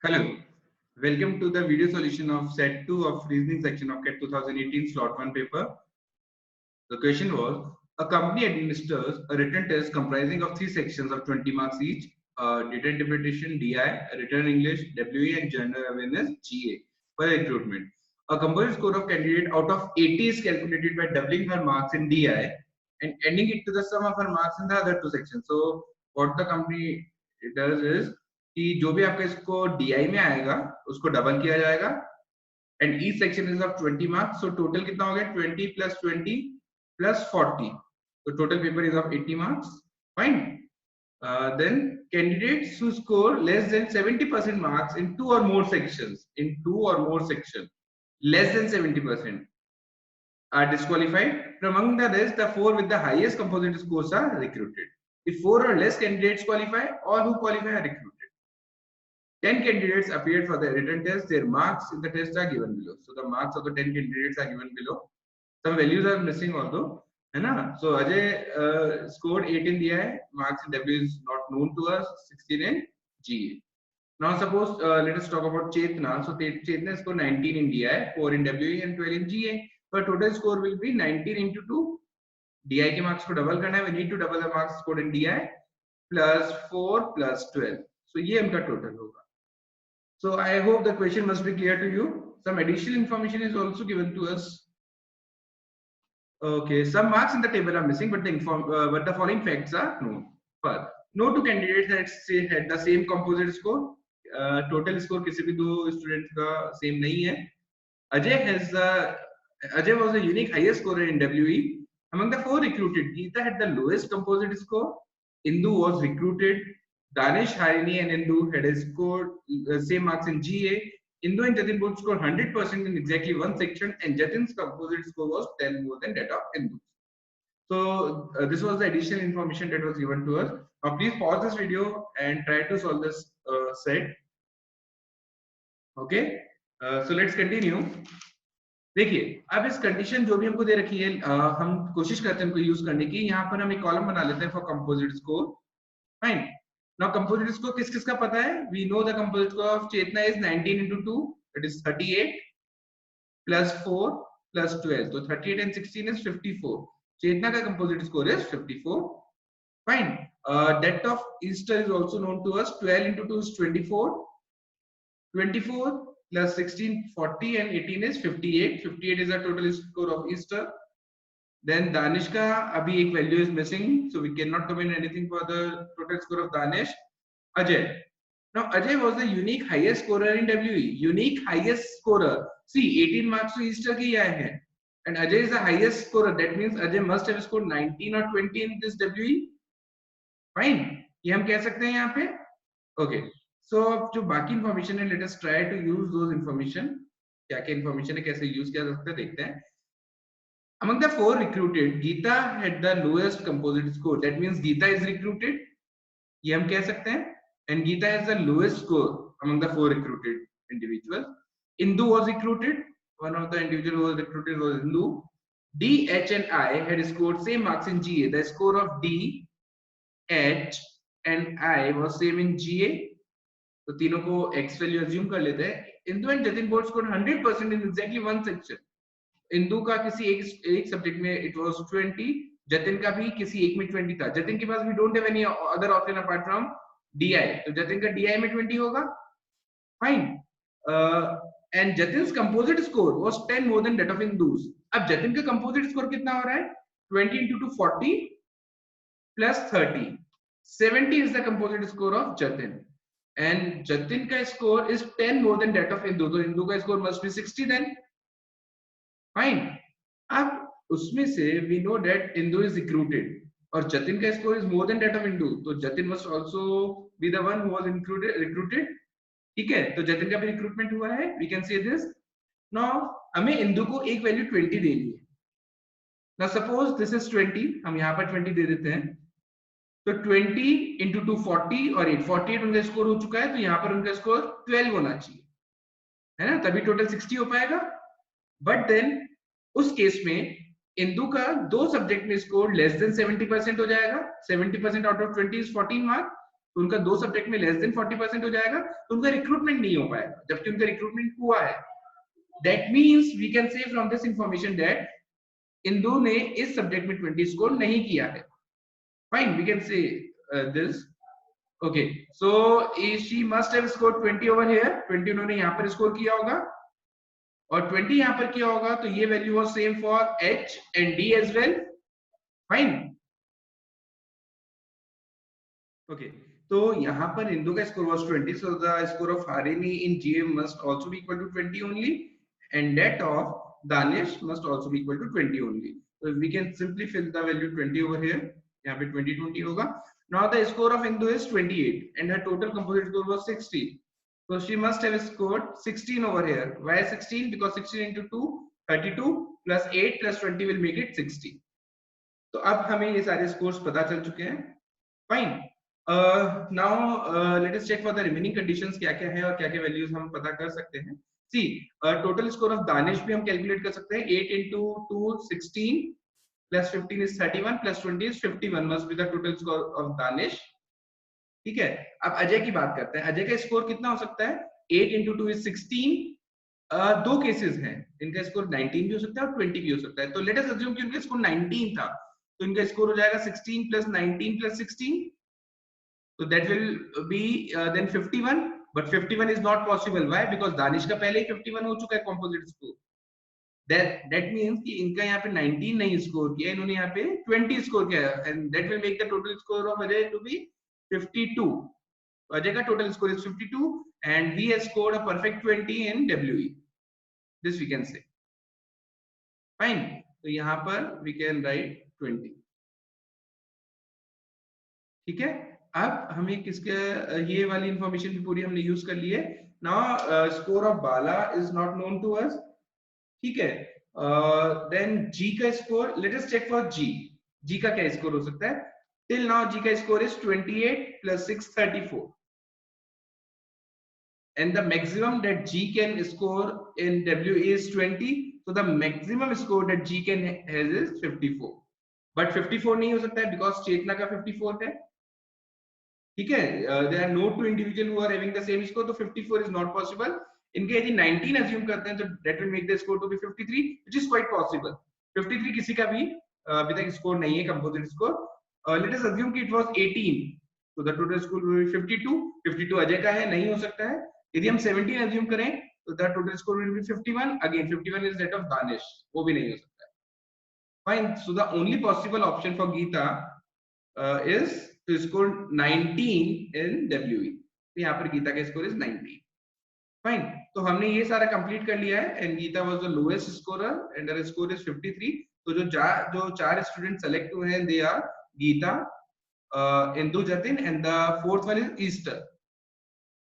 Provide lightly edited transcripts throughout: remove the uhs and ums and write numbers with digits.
Hello, welcome to the video solution of set 2 of reasoning section of CAT 2018 slot 1 paper. The question was, a company administers a written test comprising of 3 sections of 20 marks each, data interpretation DI, written English WE and general awareness GA for recruitment. A composite score of candidate out of 80 is calculated by doubling her marks in DI and adding it to the sum of her marks in the other 2 sections. So what the company does is कि जो भी आपका इसको DI में आएगा उसको double किया जाएगा and each section is of 20 marks, so total कितना हो गया 20 plus 20 plus 40, so total paper is of 80 marks. Fine. Then candidates who score less than 70% marks in 2 or more sections, less than 70% are disqualified. From among the rest, the 4 with the highest composite scores are recruited. If 4 or less candidates qualify, all who qualify are recruited. 10 candidates appeared for the written test. Their marks in the test are given below. So the marks of the 10 candidates are given below. Some values are missing although, है ना? So Ajay scored 8 in DI. Marks in W is not known to us. 16 in GA. Now suppose let us talk about Chetna. So Chetna scored 19 in DI, 4 in WE and 12 in GA. But total score will be 19 into 2. DI के marks को double करना है. We need to double the marks scored in DI plus 4 plus 12. So ये उनका total होगा. So I hope the question must be clear to you. Some additional information is also given to us. Okay, some marks in the table are missing, but the following facts are known. First, no two candidates had the same composite score. Total score किसी भी दो students का same नहीं है. Ajay was the unique highest scorer in WE. Among the 4 recruited, Geeta had the lowest composite score. Indu was recruited. Danish, Harini and Indu had scored same marks in GA. Indu and Jatin both scored 100% in exactly one section, and Jatin's composite score was 10 more than that of Indu. So this was the additional information that was given to us. Now please pause this video and try to solve this set. Okay, so let's continue. देखिए अब इस condition जो भी हमको दे रखी है हम कोशिश करते हैं उनको यूज करने की. यहाँ पर हम एक कॉलम बना लेते हैं for composite score. Fine. Now composite score किस किसका पता है? We know the composite score of Chetna is 19 into 2, it is 38 plus 4 plus 12. So 38 and 16 is 54. Chetna का composite score is 54. Fine. That of Easter is also known to us. 12 into 2 is 24. 24 plus 16, 40 and 18 is 58. 58 is the total score of Easter. Then Danish ka abhi ek value is missing, so we cannot comment anything for the total score of Danish. Ajay. Now Ajay was the unique highest scorer in WE. Unique highest scorer. See, 18 marks to Easter ke aaye hain, and Ajay is the highest scorer. That means Ajay must have scored 19 or 20 in this WE. Fine. ये हम कह सकते हैं यहाँ पे. Okay. So जो बाकी information है, let us try to use those information. क्या क्या information है, कैसे use किया जा सकता है, देखते हैं. Among the 4 recruited, Geeta had the lowest composite score. That means Geeta is recruited. ये हम कह सकते हैं. And Geeta has the lowest score among the 4 recruited individuals. Indu was recruited. One of the individuals who was recruited was Indu. D, H, and I had scored same marks in GA. The score of D, H, and I was same in GA. तो तीनों को X value assume कर लेते हैं. Indu and Jatin both scored 100% in exactly one section. Indu का किसी एक subject में इट वाज 20, जतिन का भी किसी एक में 20 था. जतिन के पास भी don't have any other option apart from DI, तो जतिन का DI में 20 होगा. Fine. And Jatin's composite score was 10 more than that of Indu's. अब जतिन का कंपोजिट स्कोर कितना हो रहा है? 20 into 2 40 plus 30. 70 is the composite score of Jatin, and Jatin का score is 10 more than that of Indu. तो इंदु का score must be 60 then. Fine. अब उसमें से we know that Indu is recruited और Jatin का score is more than that of Indu, तो Jatin must also be the one who was recruited. ठीक है, तो Jatin का भी recruitment हुआ है. We can say this. Now हमें Indu को एक value 20 देनी है. Now suppose this is 20, हम यहाँ पर 20 दे देते हैं. तो 20 into 2 40 और 8, 48 उनका स्कोर हो चुका है, तो यहाँ पर उनका स्कोर 12 होना चाहिए, है ना? तभी टोटल 60 हो पाएगा. बट देन उस केस में इंदु का 2 सब्जेक्ट में स्कोर लेस देन 70% हो जाएगा. 70% आउट ऑफ 20 इज 14 मार्क, तो उनका 2 सब्जेक्ट में लेस देन 40% हो जाएगा, तो उनका रिक्रूटमेंट नहीं हो पाएगा, जबकि उनका रिक्रूटमेंट हुआ है। That means we can say from this information that Indu ने इस सब्जेक्ट में 20 स्कोर नहीं किया है। Fine, we can say this. Okay, so she must have scored 20 over here, 20 उन्होंने यहाँ पर स्कोर किया होगा और 20 यहाँ पर किया होगा, तो ये value was same for H and D as well. Fine, okay, तो यहाँ पर इंदु का score was 20, so the score of Harini in GM must also be equal to 20 only and that of Danish must also be equal to 20 only. So we can simply fill the value 20 over here, यहाँ पे 20 होगा। Now the score of Indu is 28 and her total composite score was 60, so she must have scored 16 over here. Why 16? Because 16 into 2 32 plus 8 plus 20 will make it 60. तो अब हमें ये सारे scores पता चल चुके हैं। Fine. Now let us check for the remaining conditions, क्या क्या है और क्या क्या values हम पता कर सकते हैं। See, total score of Danish भी हम कैलकुलेट कर सकते हैं। 8 into 2 16 plus 15 is 31 plus 20 is 51 must be the total score of Danish। ठीक है, अब अजय की बात करते हैं। अजय का स्कोर कितना हो सकता है? 8 into 2 is 16। दो केसेस हैं, इनका स्कोर 19 भी हो सकता है और 20 भी हो सकता है। तो लेट अस अज्यूम कि उनका स्कोर 19 था, तो इनका स्कोर हो जाएगा 16 plus 19 plus 16, so that will be then 51, but 51 is not possible. Why? Because Danish का पहले ही 51 हो चुका है कंपोजिट स्कोर। that means कि इनका यहाँ पे 19 नहीं स्कोर किया, इन्होंने यहाँ पे 20 स्कोर किया, and that will make the total score of Ajay to be 52. So Ajay का total score is 52 and he has scored a perfect 20 in WE. This we can say. Fine. तो यहाँ पर we can write 20. ठीक है, अब हमें किसके ये वाली इंफॉर्मेशन भी पूरी हमने यूज कर ली है। Now score of Bala is not known to us. ठीक है, देन जी का score, let us check for G. G का क्या स्कोर हो सकता है? टिल नाउ जी का score is 28 plus 6 34 and the maximum that G can score in WE is 20, so the maximum score that G can has is 54, but 54 नहीं हो सकता है because चेतना का 54 है। ठीक है, there are no two individual who are having the same score, तो 54 is not possible। इनके यदि 19 assume करते हैं तो that will make the score to be 53, which is quite possible। 53 किसी का भी अभी तक स्कोर नहीं है composite score. let us assume कि it was 18, so the total score will be 52। 52 Ajay का है, नहीं हो सकता है। यदि हम 17 assume करें तो the total score will be 51, again 51 is that of Danish, वो भी नहीं हो सकता है। Fine, so the only possible option for Geeta is to score 19 in WE। तो यहाँ पर गीता का स्कोर इज 19। फाइन, तो हमने ये सारा कंप्लीट कर लिया है and Geeta was the lowest scorer and her score is 53। तो जो चार स्टूडेंट सेलेक्ट हुए हैं they are Geeta, Indu, Jatin and the fourth one is Esther.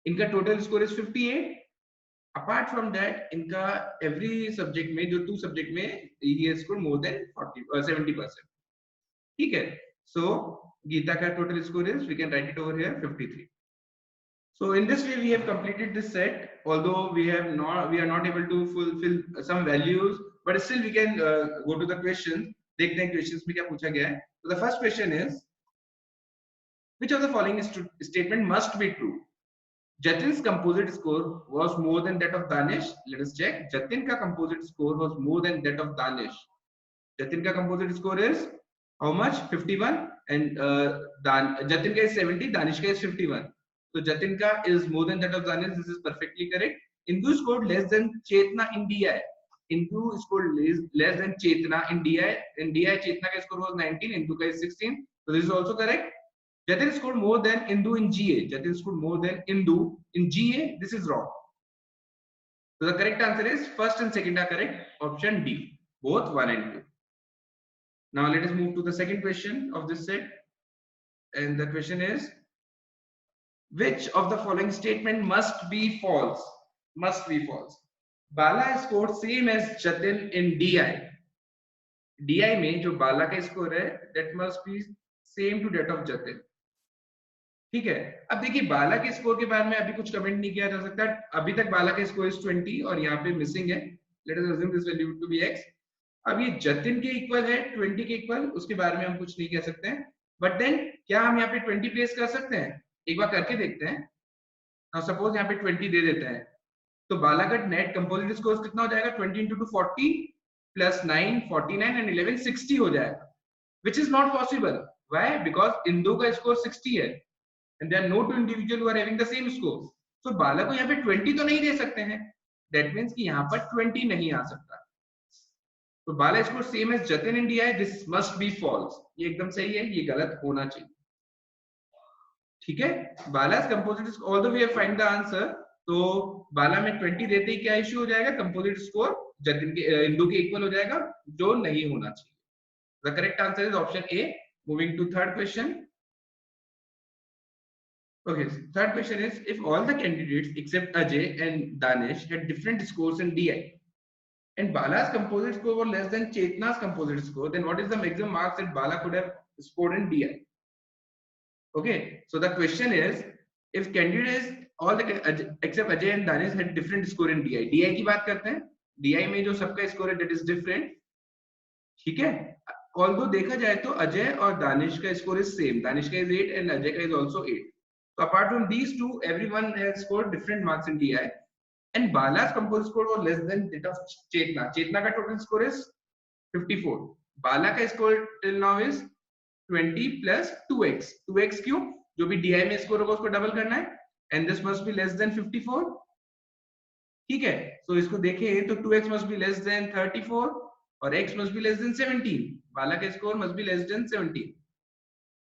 इनका total score is 58। Apart from that इनका एवरी सब्जेक्ट में, जो 2 सब्जेक्ट में he has scored more than 70%। ठीक है, सो Geeta ka total score is, we can write it over here, 53. So in this way we have completed this set, although we are not able to fulfill some values, but still we can go to the question। देखते हैं questions में क्या पूछा गया है। So the first question is, which of the following statement must be true? Jatin's composite score was more than that of Danish। Let us check। Jatin का composite score was more than that of Danish। Jatin का composite score is how much? 51 and Jatin ka is 70, Danish ka is 51, so Jatin ka is more than that of Danish। This is perfectly correct। Indu scored less than Chetna in DI। Indu scored less than Chetna in DI। In DI Chetna ka score was 19, Indu ka is 16, so this is also correct। Jatin scored more than Indu in GA। Jatin scored more than Indu in GA, this is wrong। So the correct answer is first and second are correct, option D, both 1 and 2। Now let us move to the second question of this set, and the question is, which of the following statement must be false? Must be false। Bala scored same as Jatin in DI। DI में जो बाला का score है that must be same to that of Jatin। ठीक है, अब देखिए बाला के score के बारे में अभी कुछ कमेंट नहीं किया जा सकता। अभी तक बाला का स्कोर इज 20 और यहाँ पे मिसिंग है। Let us assume this value to be x। अब ये जतिन के इक्वल है 20 के इक्वल, उसके बारे में हम कुछ नहीं कह सकते हैं। बट देन क्या हम यहाँ पे 20 प्लेस कर सकते हैं? एक बार करके देखते हैं। नाउ सपोज यहाँ पे 20 दे देते हैं, तो बाला का नेट कंपोजिट स्कोर कितना हो जाएगा? 20 into 2 40 plus 9 49 and 11 60 हो जाएगा, which is not possible. Why? Because इन दो का स्कोर 60 है and there are no two individual who are having the same score. So बाला को यहाँ पे 20 तो नहीं दे सकते हैं, that means कि यहाँ पर 20 नहीं आ सकता। तो Bala score same as Jatin in DI, this must be false. ये एकदम सही है, ये गलत होना चाहिए। ठीक है, बाला's composite score, although we have find the answer, तो बाला में 20 देते ही क्या इश्यू हो जाएगा? कंपोजिट स्कोर जतिन के इंदु के इक्वल हो जाएगा, जो नहीं होना चाहिए। The correct answer is option A. Moving to third question. Okay, third question is, if all the candidates except Ajay and Danish had different scores in DI and Bala's composite score were less than Chetna's composite score, then what is the maximum marks that Bala could have scored in DI? Okay, so the question is, if candidates all the except Ajay and Danish had different score in DI, DI की बात करते हैं, DI में जो सबका score है that is different, ठीक है। Although देखा जाए तो अजय और दानिश का स्कोर इज सेम, दानिश का इज 8 and अजय का is also 8. So apart from these two, everyone has scored different marks in DI, and Bala's composite score was less than that of Chetna. Chetna का total score is 54. Bala का score till now is 20 plus 2x. 2x क्यों? जो भी DI में score होगा उसको double करना है, and this must be less than 54. ठीक है, so इसको देखें तो 2x must be less than 34 और x must be less than 17. Bala का score must be less than 17.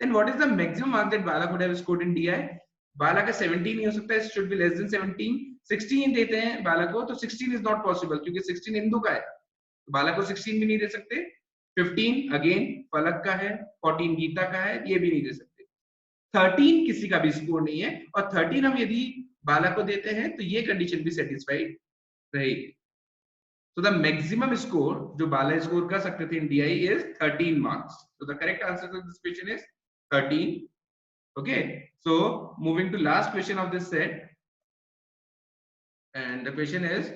Then what is the maximum mark that Bala could have scored in DI? Bala का 17 नहीं हो सकता, it should be less than 17. 16 देते हैं बाला को, तो 16 is not possible क्योंकि 16 इंदु का है, तो बाला को 16 भी नहीं दे सकते। 15 अगेन फलक का है, 14 गीता का है, ये भी नहीं दे सकते। 13 किसी का भी स्कोर नहीं है, और 13 हम यदि बाला को देते हैं तो ये कंडीशन भी सेटिस्फाइड रहेगी। So the maximum score जो बाला स्कोर कर सकते थे in DI is 13 marks. So the correct answer to this question is 13. Okay, so moving to last question of this set, and the question is,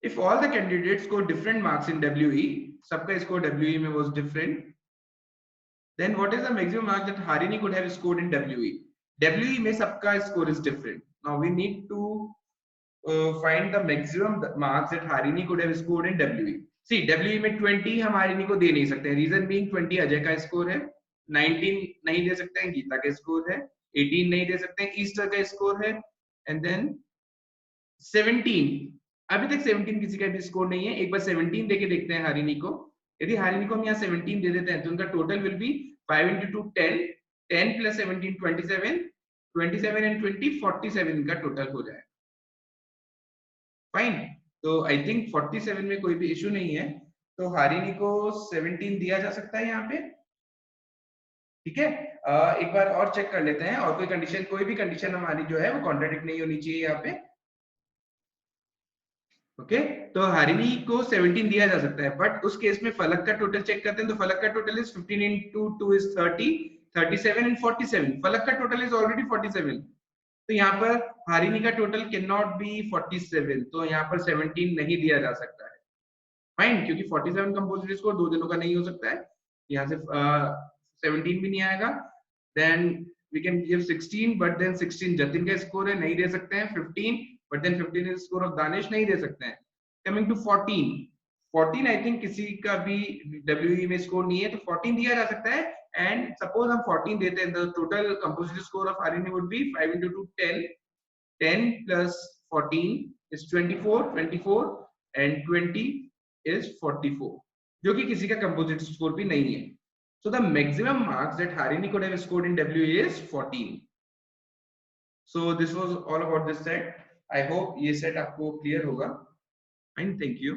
if all the candidates score different marks in WE, सबका score WE में was different, then what is the maximum mark that Harini could have scored in WE? WE में सबका score is different. Now we need to find the maximum marks that Harini could have scored in WE. See, WE में 20 हम हारिनी को दे नहीं सकते, reason being 20 Ajay का score है, 19 नहीं दे सकते हैं, गीता का स्कोर है, 18 नहीं दे सकते हैं, ईस्टर का स्कोर है, and then 17, अभी तक 17 किसी का भी स्कोर नहीं है। एक बार 17 देके देखते हैं हारिनी को। यदि हारिनी को हम यहाँ 17 दे देते हैं तो उनका total will be 5 into 2 10, 10 plus 17 27, 27 and 20 47 का टोटल हो जाएगा। फाइन, तो आई थिंक 47 में कोई भी इशू नहीं है, तो हारिनी को 17 दिया जा सकता है यहाँ पे। ठीक है, एक बार और चेक कर लेते हैं, और कोई कंडीशन, कोई भी कंडीशन हमारी जो है वो कॉन्ट्राडिक्ट नहीं होनी चाहिए यहाँ पे। ओके, तो हारिनी को 17 दिया जा सकता है, बट उस केस में फलक का टोटल चेक करते हैं, तो फलक का total is 15 into 2 is 30, 37 and 47, फलक का टोटल इज ऑलरेडी 47, तो यहाँ पर हारिनी का टोटल कैन नॉट बी 47, तो यहाँ पर 17 नहीं दिया जा सकता है। फाइन, क्योंकि 47 कंपोजिट स्कोर दो जनों का नहीं हो सकता है, यहाँ से 17 भी नहीं आएगा। Then we can give 16, but then 16 Jatin का स्कोर है, नहीं दे सकते हैं। 15, but then 15 is score of Danish, नहीं दे सकते हैं। कमिंग टू 14 आई थिंक किसी का भी WE में स्कोर नहीं है, तो 14 दिया जा सकता है। एंड सपोज हम 14 देते हैं, the total composite score of हारिनी would be 5 into 2 10, 10 plus 14 is 24, 24 and 20 is 44, जो कि किसी का कंपोजिट स्कोर भी नहीं है। So the maximum marks that Harini could have scored in WE is 14. So this was all about this set. I hope ये set आपको clear होगा, and thank you.